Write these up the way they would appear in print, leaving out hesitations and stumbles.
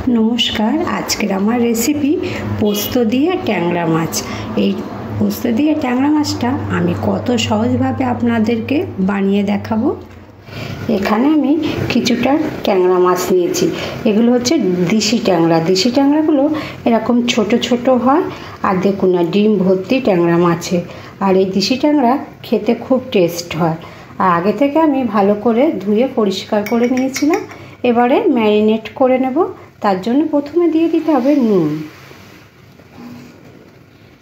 नमस्कार आजकेर आमार रेसिपि पोस्तो दिए टैंगरा माछ। এই পোস্ত দিয়ে ট্যাংরা মাছটা আমি কত সহজভাবে আপনাদেরকে বানিয়ে দেখাবো। এখানে আমি কিছুটা ট্যাংরা মাছ নিয়েছি। এগুলো হচ্ছে দেশি ট্যাংরা। দেশি ট্যাংরাগুলো এরকম ছোট ছোট হয় আর দেখুন না ডিম ভর্তি ট্যাংরা মাছে। আর এই দেশি ট্যাংরা খেতে খুব টেস্ট হয়। আর আগে থেকে আমি ভালো করে ধুয়ে পরিষ্কার করে নিয়েছিলাম। এবারে ম্যারিনেট করে নেব। তার জন্য প্রথমে দিয়ে দিতে হবে নুন,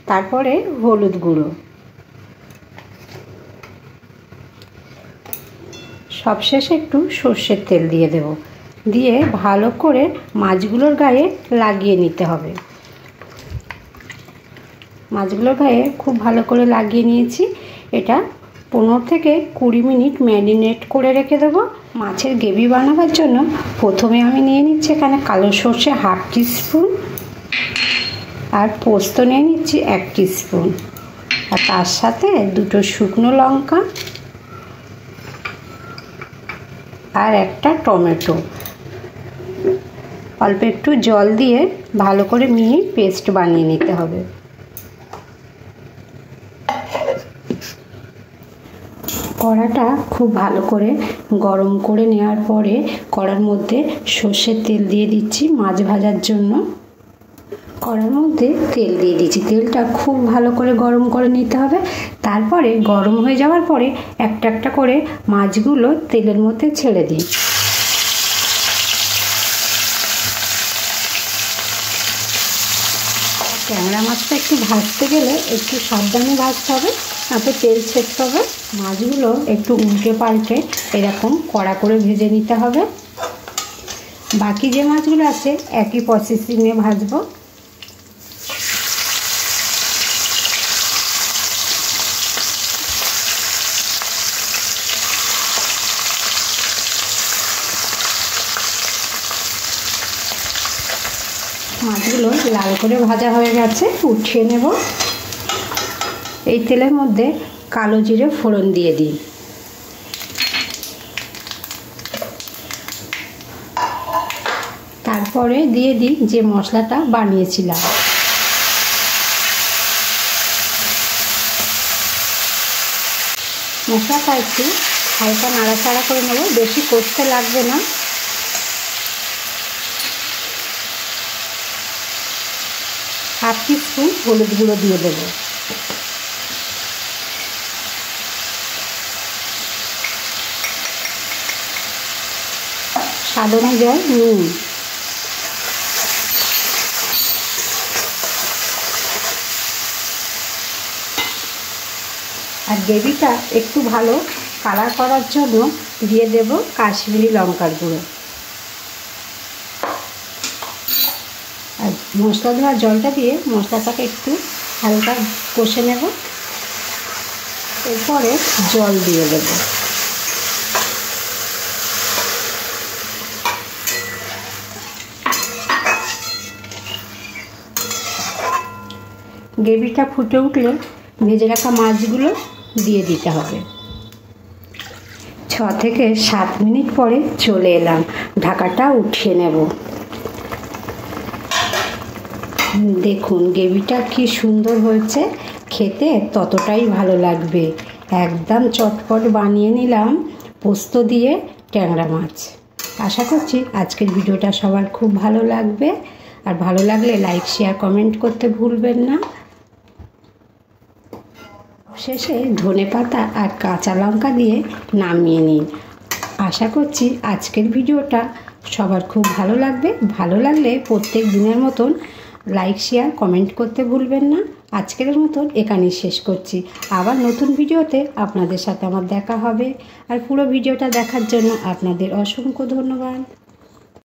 তারপরে হলুদ গুঁড়ো, সবশেষে একটু সর্ষের তেল দিয়ে দেব। দিয়ে ভালো করে মাছগুলোর গায়ে লাগিয়ে নিতে হবে। মাছগুলোর গায়ে খুব ভালো করে লাগিয়ে নিয়েছি। এটা 15 থেকে 20 মিনিট ম্যারিনেট করে রেখে দেবো। মাছের গ্রেভি বানাবার জন্য প্রথমে আমি নিয়ে নিচ্ছি এখানে কালো সর্ষে হাফ টিস্পুন, আর পোস্ত নিয়ে নিচ্ছি 1 টিস্পুন, আর তার সাথে 2টো শুকনো লঙ্কা আর একটা টমেটো। অল্প একটু জল দিয়ে ভালো করে মিহি পেস্ট বানিয়ে নিতে হবে। কড়াটা খুব ভালো করে গরম করে নেওয়ার পরে কড়ার মধ্যে সর্ষের তেল দিয়ে দিচ্ছি মাছ ভাজার জন্য। কড়ার মধ্যে তেল দিয়ে দিচ্ছি। তেলটা খুব ভালো করে গরম করে নিতে হবে। তারপরে গরম হয়ে যাওয়ার পরে একটা একটা করে মাছগুলো তেলের মধ্যে ছেড়ে দিই। ট্যাংরা মাছটা একটু ভাজতে গেলে একটু সাবধানে ভাজতে হবে, তাতে তেল ছেড়তে হবে। মাছগুলো একটু উল্টে পাল্টে এরকম কড়া করে ভেজে নিতে হবে। বাকি যে মাছগুলো আছে একই প্রসেসিংয়ে ভাজবো। মাছগুলো লাল করে ভাজা হয়ে গেছে, উঠিয়ে নেব। এই তেলের মধ্যে কালো জিরে ফোড়ন দিয়ে দিই। তারপরে দিয়ে দিই যে মশলাটা বানিয়েছিলাম। মশলাটা একটু হালকা নাড়াচাড়া করে নেব, বেশি কষতে লাগবে না। হাফ টিস্পুন হলুদ গুঁড়ো দিয়ে দেবো। স্বাদ অনুযায়ী নুন, আর গ্রেভিটা একটু ভালো কালার করার জন্য দিয়ে দেব কাশ্মীরি লঙ্কার গুঁড়ো। আর মশলা ধোয়া জলটা দিয়ে মশলাটাকে একটু হালকা কষে নেব। এরপরে জল দিয়ে দেব। গ্রেভিটা ফুটে উঠলে ভেজে রাখা মাছগুলো দিয়ে দিতে হবে। 6 থেকে 7 মিনিট পরে চলে এলাম। ঢাকাটা উঠিয়ে নেব। দেখুন গ্রেভিটা কি সুন্দর হয়েছে, খেতে ততটাই ভালো লাগবে। একদম চটপট বানিয়ে নিলাম পোস্ত দিয়ে ট্যাংরা মাছ। আশা করছি আজকের ভিডিওটা সবার খুব ভালো লাগবে। আর ভালো লাগলে লাইক শেয়ার কমেন্ট করতে ভুলবেন না। শেষে ধনেপাতা আর কাঁচা লঙ্কা দিয়ে নামিয়ে নিন। আশা করছি আজকের ভিডিওটা সবার খুব ভালো লাগবে। ভালো লাগলে প্রত্যেক দিনের মতন লাইক শেয়ার কমেন্ট করতে ভুলবেন না। আজকের মতন এখানেই শেষ করছি। আবার নতুন ভিডিওতে আপনাদের সাথে আমার দেখা হবে। আর পুরো ভিডিওটা দেখার জন্য আপনাদের অসংখ্য ধন্যবাদ।